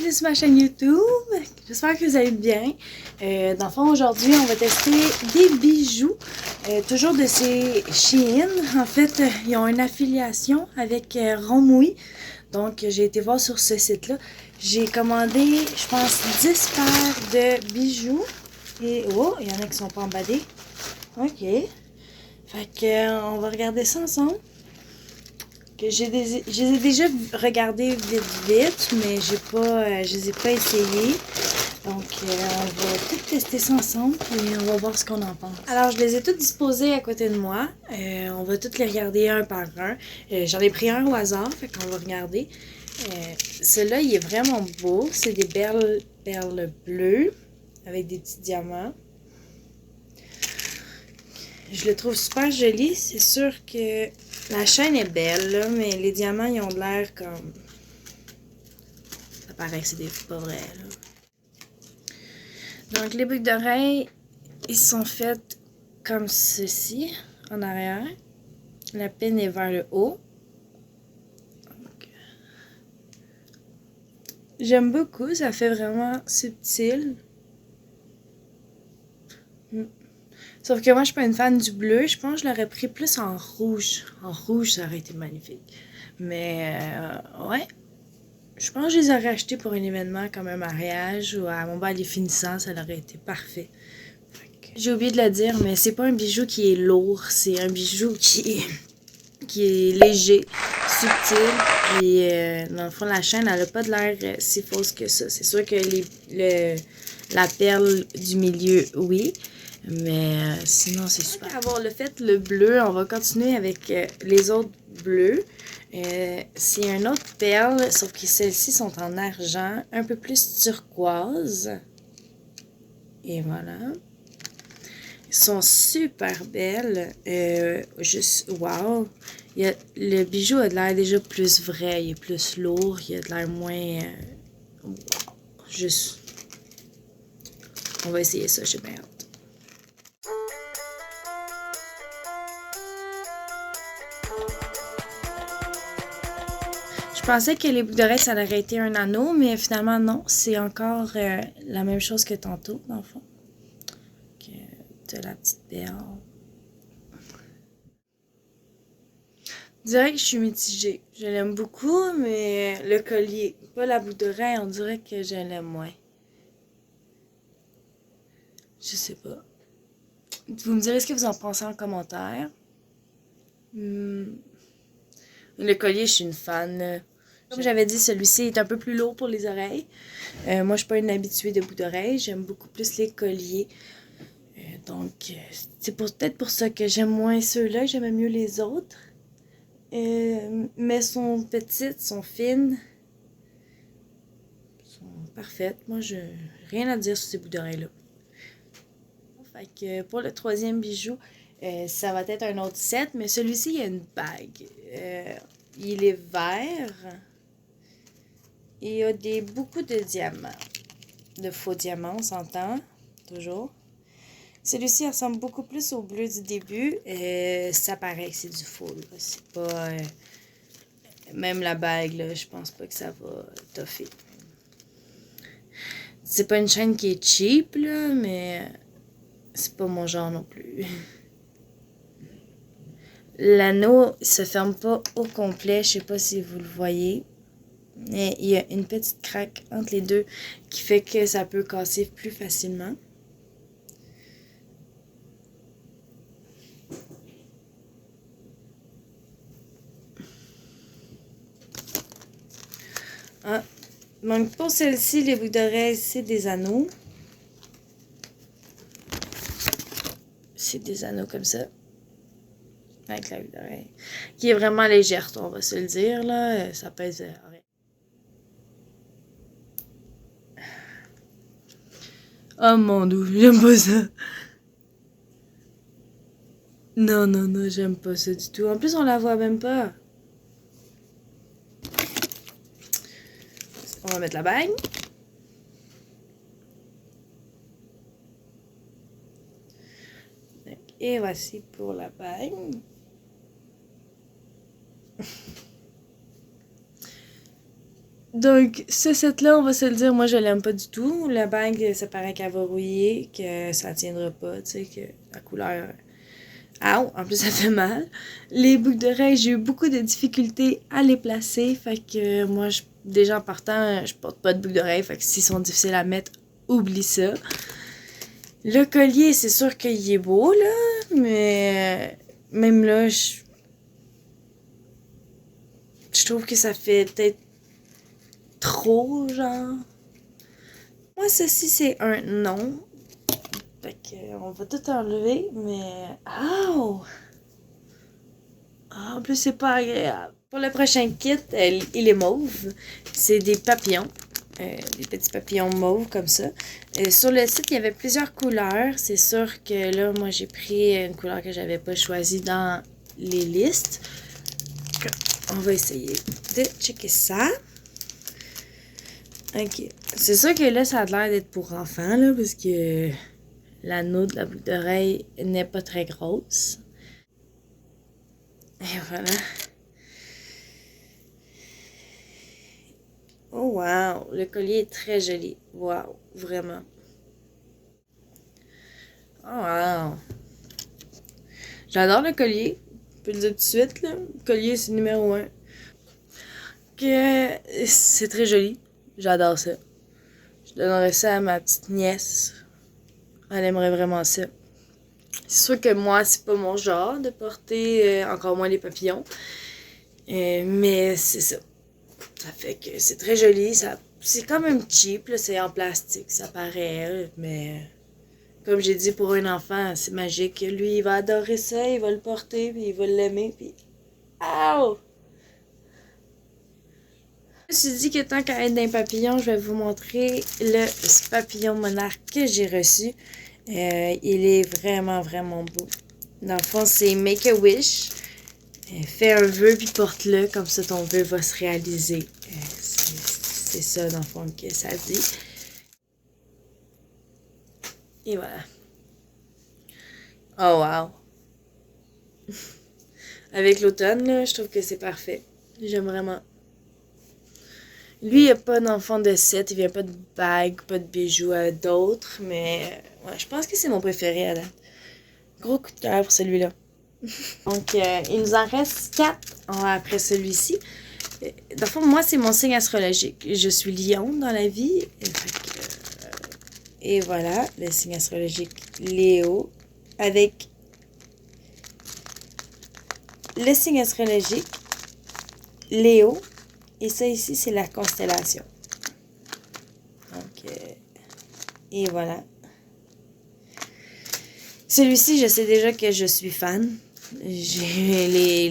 bienvenue sur ma chaîne YouTube. J'espère que vous allez bien. Dans le fond, aujourd'hui, on va tester des bijoux. Toujours de ces Shein. En fait, ils ont une affiliation avec Romwe. Donc, j'ai été voir sur ce site-là. J'ai commandé, je pense, 10 paires de bijoux. Et oh, il y en a qui sont pas emballés. Ok. Fait que, on va regarder ça ensemble. Que je les ai déjà regardés vite, mais je les ai pas essayés. Donc, on va tout tester ça ensemble et on va voir ce qu'on en pense. Alors, je les ai toutes disposés à côté de moi. On va toutes les regarder un par un. J'en ai pris un au hasard, fait qu'on va regarder. Celui-là, il est vraiment beau. C'est des perles bleues avec des petits diamants. Je le trouve super joli. C'est sûr que la chaîne est belle, là, mais les diamants, ils ont l'air comme... Ça paraît que c'est des pas vrais, là. Donc, les boucles d'oreilles, ils sont faits comme ceci, en arrière. La pine est vers le haut. J'aime beaucoup, ça fait vraiment subtil. Sauf que moi, je suis pas une fan du bleu. Je pense que je l'aurais pris plus en rouge. En rouge, ça aurait été magnifique. Mais, ouais. Je pense que je les aurais achetés pour un événement comme un mariage ou à mon bal des finissants. Ça aurait été parfait. J'ai oublié de le dire, mais c'est pas un bijou qui est lourd. C'est un bijou qui est léger, subtil. Puis, dans le fond, la chaîne, elle a pas de l'air si fausse que ça. C'est sûr que la perle du milieu, oui. Mais sinon, c'est super. Après avoir fait le bleu, on va continuer avec les autres bleus. C'est une autre perle, sauf que celles-ci sont en argent, un peu plus turquoise. Et voilà. Ils sont super belles. Juste, wow. Le bijou a de l'air déjà plus vrai, il est plus lourd, il a de l'air moins... wow. Juste... On va essayer ça, j'ai bien hâte. Je pensais que les boucles d'oreilles, ça aurait été un anneau, mais finalement, non. C'est encore la même chose que tantôt, dans le fond. De la petite perle. Je dirais que je suis mitigée. Je l'aime beaucoup, mais le collier, pas la boucle d'oreille, on dirait que je l'aime moins. Je sais pas. Vous me direz ce que vous en pensez en commentaire. Le collier, je suis une fan. Comme j'avais dit, celui-ci est un peu plus lourd pour les oreilles. Moi, je suis pas une habituée de boucles d'oreilles. J'aime beaucoup plus les colliers. Donc, c'est peut-être pour ça que j'aime moins ceux-là. J'aime mieux les autres. Mais sont petites, sont fines. Sont parfaites. Moi, je rien à dire sur ces boucles d'oreilles-là. Fait que pour le troisième bijou, ça va être un autre set, mais celui-ci, il y a une bague. Il est vert. Et il y a beaucoup de diamants. De faux diamants, on s'entend. Toujours. Celui-ci ressemble beaucoup plus au bleu du début. Ça paraît que c'est du faux. C'est pas... même la bague, là, je pense pas que ça va toffer. C'est pas une chaîne qui est cheap, là, mais... c'est pas mon genre non plus. L'anneau se ferme pas au complet. Je sais pas si vous le voyez. Mais il y a une petite craque entre les deux qui fait que ça peut casser plus facilement. Ah. Donc pour celle-ci, les boucles d'oreilles, c'est des anneaux. C'est des anneaux comme ça. Avec la boucle d'oreille. Qui est vraiment légère, on va se le dire, là. Ça pèse rien. Oh mon dieu, j'aime pas ça. Non, non, non, j'aime pas ça du tout. En plus, on la voit même pas. On va mettre la bague. Et voici pour la bague. Donc, ce set-là, on va se le dire, moi, je l'aime pas du tout. La bague, ça paraît qu'elle va rouiller, que ça tiendra pas, tu sais, que la couleur... Ow! En plus, ça fait mal. Les boucles d'oreilles, j'ai eu beaucoup de difficultés à les placer. Fait que moi, déjà en partant, je porte pas de boucles d'oreilles. Fait que s'ils sont difficiles à mettre, oublie ça. Le collier, c'est sûr qu'il est beau, là. Mais même là, je trouve que ça fait peut-être trop, genre. Moi, ceci, c'est un non. Fait que, on va tout enlever, mais... Ow! Ah, en plus, c'est pas agréable. Pour le prochain kit, il est mauve. C'est des papillons. Des petits papillons mauves comme ça. Sur le site, il y avait plusieurs couleurs. C'est sûr que là, moi, j'ai pris une couleur que j'avais pas choisie dans les listes. On va essayer de checker ça. Ok. C'est sûr que là, ça a l'air d'être pour enfants, là, parce que l'anneau de la boucle d'oreille n'est pas très grosse. Et voilà. Oh wow, le collier est très joli. Wow, vraiment. Oh wow. J'adore le collier. Je peux le dire tout de suite, là. Le collier, c'est numéro 1. Que c'est très joli. J'adore ça. Je donnerais ça à ma petite nièce. Elle aimerait vraiment ça. C'est sûr que moi, c'est pas mon genre de porter encore moins les papillons. Mais c'est ça. Ça fait que c'est très joli. C'est quand même cheap, là. C'est en plastique, ça paraît. Là, mais comme j'ai dit, pour un enfant, c'est magique. Lui, il va adorer ça. Il va le porter, puis il va l'aimer. Puis... Ow! Je me suis dit que tant qu'à être d'un papillon, je vais vous montrer le papillon monarque que j'ai reçu. Il est vraiment, vraiment beau. Dans le fond, c'est Make a Wish. Fais un vœu puis porte-le, comme ça ton vœu va se réaliser. C'est ça, dans le fond, que ça dit. Et voilà. Oh wow! Avec l'automne, là, je trouve que c'est parfait. J'aime vraiment. Lui, il n'y a pas d'enfant de 7, il vient pas de bague, pas de bijoux à d'autres, mais ouais, je pense que c'est mon préféré à date. Gros coup de cœur pour celui-là. Donc, il nous en reste 4 après celui-ci. Dans le fond, moi, c'est mon signe astrologique. Je suis lion dans la vie. Et voilà, le signe astrologique Léo. Avec le signe astrologique Léo. Et ça ici, c'est la constellation. Donc, et voilà. Celui-ci, je sais déjà que je suis fan. J'ai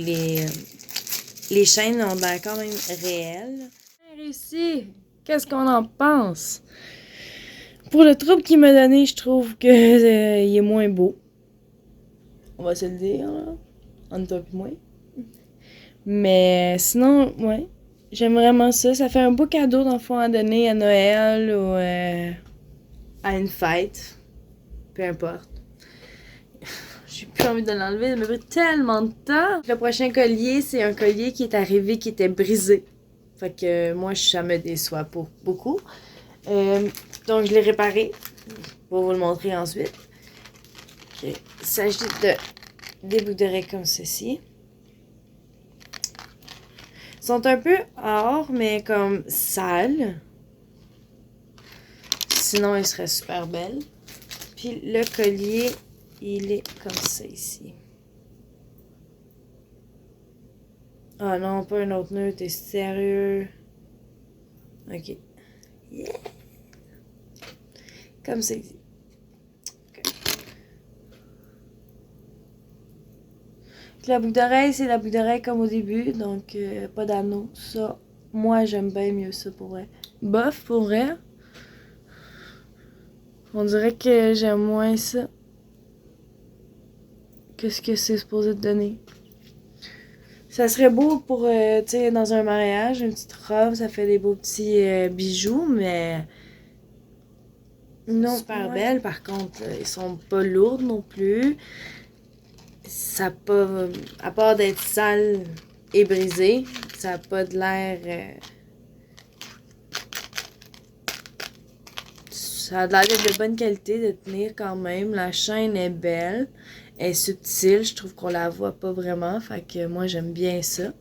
les chaînes ont l'air quand même réelles. Réussi! Qu'est-ce qu'on en pense? Pour le trouble qu'il m'a donné, je trouve que il est moins beau. On va se le dire, là. Entre toi et moi. Mais sinon, ouais. J'aime vraiment ça. Ça fait un beau cadeau d'enfant à donner à Noël ou à une fête. Peu importe. J'ai plus envie de l'enlever, ça m'a pris tellement de temps. Le prochain collier, c'est un collier qui est arrivé qui était brisé. Fait que moi, ça me déçoit pour beaucoup. Donc, je l'ai réparé pour vous le montrer ensuite. Okay. Il s'agit des boucles d'oreilles comme ceci. Ils sont un peu or, mais comme sales. Sinon, ils seraient super belles. Puis le collier, il est comme ça ici. Ah non, pas un autre nœud, t'es sérieux? Ok. Yeah. Comme ça ici. Okay. La boucle d'oreille, c'est la boucle d'oreille comme au début, donc pas d'anneau. Ça, moi, j'aime bien mieux ça pour vrai. Bof, pour vrai. On dirait que j'aime moins ça que ce que c'est supposé te donner. Ça serait beau pour, tu sais, dans un mariage, une petite robe, ça fait des beaux petits bijoux, mais non, super belles par contre. Ils sont pas lourdes non plus. Ça a pas, à part d'être sale et brisé, ça a pas de l'air Ça a l'air d'être de bonne qualité, de tenir quand même. La chaîne est belle, elle est subtile. Je trouve qu'on la voit pas vraiment, fait que moi j'aime bien ça.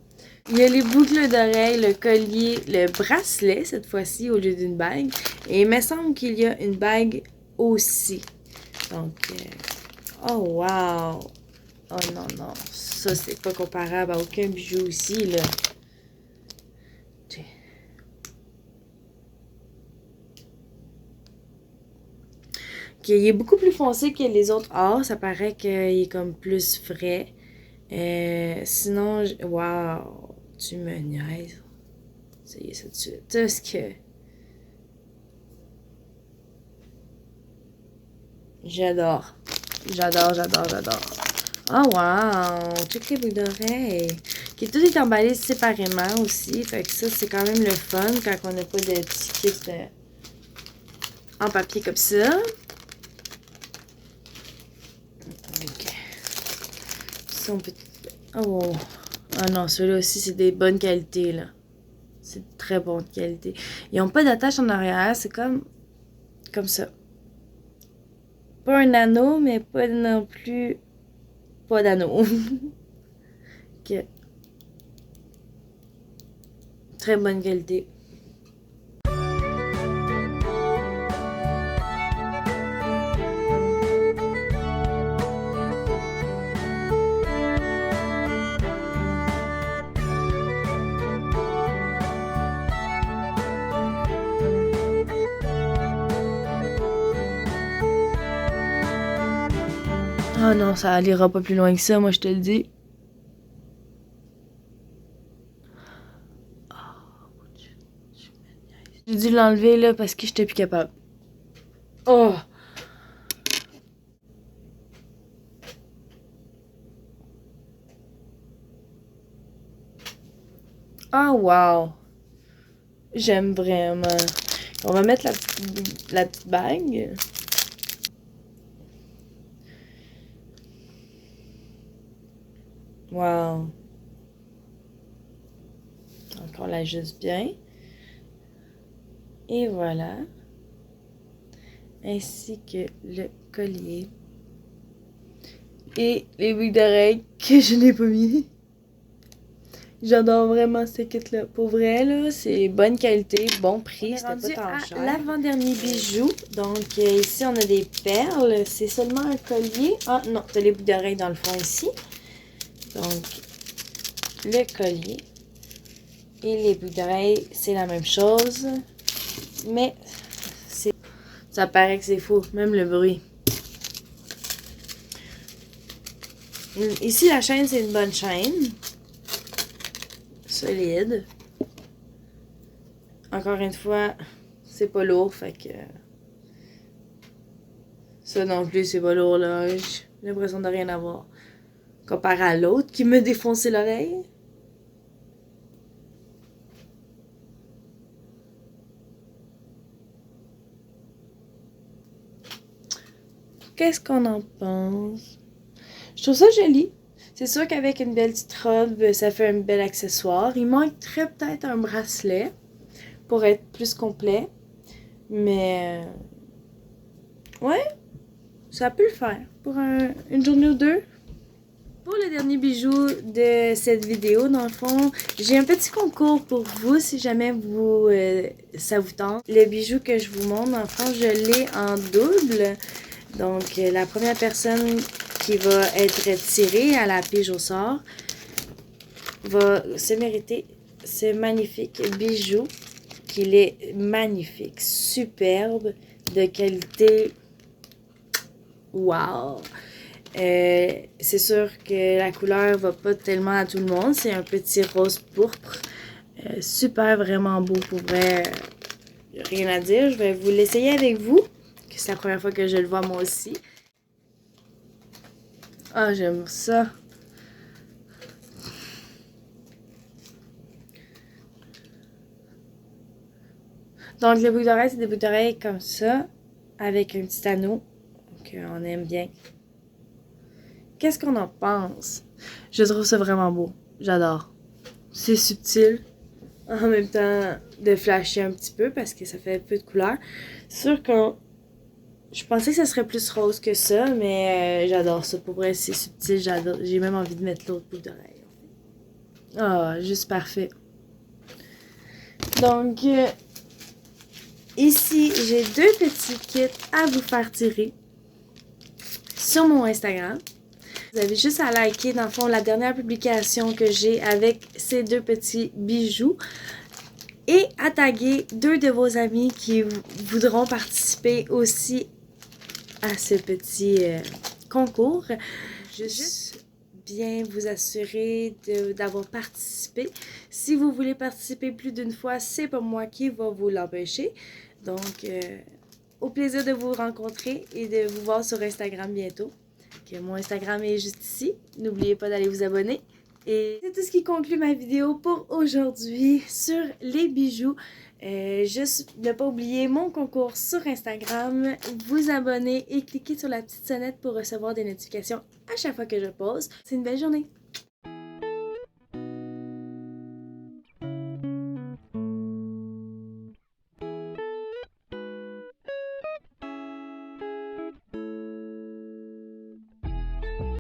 Il y a les boucles d'oreilles, le collier, le bracelet cette fois-ci au lieu d'une bague. Et il me semble qu'il y a une bague aussi. Donc, oh wow! Oh non, non, ça c'est pas comparable à aucun bijou ici, là. Il est beaucoup plus foncé que les autres or, ça paraît qu'il est comme plus frais. Sinon, wow, tu me niaises. Ça y est, ça tout de suite. Est-ce que... J'adore. J'adore, j'adore, j'adore. Oh wow! Check les boucles d'oreilles. Qui tout est emballé séparément aussi. Fait que ça, c'est quand même le fun quand on n'a pas de petits kits en papier comme ça. Ok. Ça, on peut... Oh! Ah non, ceux-là aussi, c'est des bonnes qualités, là. C'est de très bonne qualité. Ils n'ont pas d'attache en arrière, c'est comme ça. Pas un anneau, mais pas non plus pas d'anneau. Ok. Très bonne qualité. Ah non, ça ira pas plus loin que ça, moi je te le dis. J'ai dû l'enlever là parce que j'étais plus capable. Oh! Ah wow! J'aime vraiment. On va mettre la petite bague. Wow! Donc on l'ajuste bien. Et voilà. Ainsi que le collier. Et les boucles d'oreilles que je n'ai pas mis. J'adore vraiment ce kit-là. Pour vrai, là, c'est bonne qualité, bon prix, c'était pas tant cher. L'avant-dernier bijou. Donc, ici, on a des perles. C'est seulement un collier. Ah, non, t'as les boucles d'oreilles dans le fond ici. Donc, le collier. Et les boucles d'oreilles, c'est la même chose. Mais, ça paraît que c'est faux, même le bruit. Ici, la chaîne, c'est une bonne chaîne. Solide. Encore une fois, c'est pas lourd, fait que... Ça non plus, c'est pas lourd, là. J'ai l'impression de rien avoir. Comparé à l'autre qui me défonçait l'oreille. Qu'est-ce qu'on en pense? Je trouve ça joli. C'est sûr qu'avec une belle petite robe, ça fait un bel accessoire. Il manquerait peut-être un bracelet pour être plus complet. Mais... ouais, ça peut le faire pour une journée ou deux. Pour le dernier bijou de cette vidéo, dans le fond, j'ai un petit concours pour vous si jamais ça vous tente. Le bijou que je vous montre, dans le fond, je l'ai en double. Donc, la première personne qui va être tirée à la pige au sort va se mériter ce magnifique bijou. Qu'il est magnifique, superbe, de qualité wow! C'est sûr que la couleur va pas tellement à tout le monde. C'est un petit rose pourpre. Super, vraiment beau pour vrai. Rien à dire. Je vais vous l'essayer avec vous. C'est la première fois que je le vois moi aussi. Ah, j'aime ça. Donc, les boucles d'oreilles, c'est des boucles d'oreilles comme ça. Avec un petit anneau. Donc, on aime bien. Qu'est-ce qu'on en pense? Je trouve ça vraiment beau. J'adore. C'est subtil. En même temps, de flasher un petit peu parce que ça fait peu de couleurs. C'est sûr qu'on Je pensais que ça serait plus rose que ça, mais j'adore ça. Pour vrai, c'est subtil, j'adore. J'ai même envie de mettre l'autre boucle d'oreille. Ah, juste parfait. Donc, ici, j'ai 2 petits kits à vous faire tirer sur mon Instagram. Vous avez juste à liker, dans le fond, la dernière publication que j'ai avec ces 2 petits bijoux et à taguer 2 de vos amis qui voudront participer aussi à ce petit concours. Juste bien vous assurer d'avoir participé. Si vous voulez participer plus d'une fois, c'est pas moi qui va vous l'empêcher. Donc, au plaisir de vous rencontrer et de vous voir sur Instagram bientôt. Que mon Instagram est juste ici. N'oubliez pas d'aller vous abonner. Et c'est tout ce qui conclut ma vidéo pour aujourd'hui sur les bijoux. Juste ne pas oublier mon concours sur Instagram, vous abonner et cliquer sur la petite sonnette pour recevoir des notifications à chaque fois que je pose. C'est une belle journée!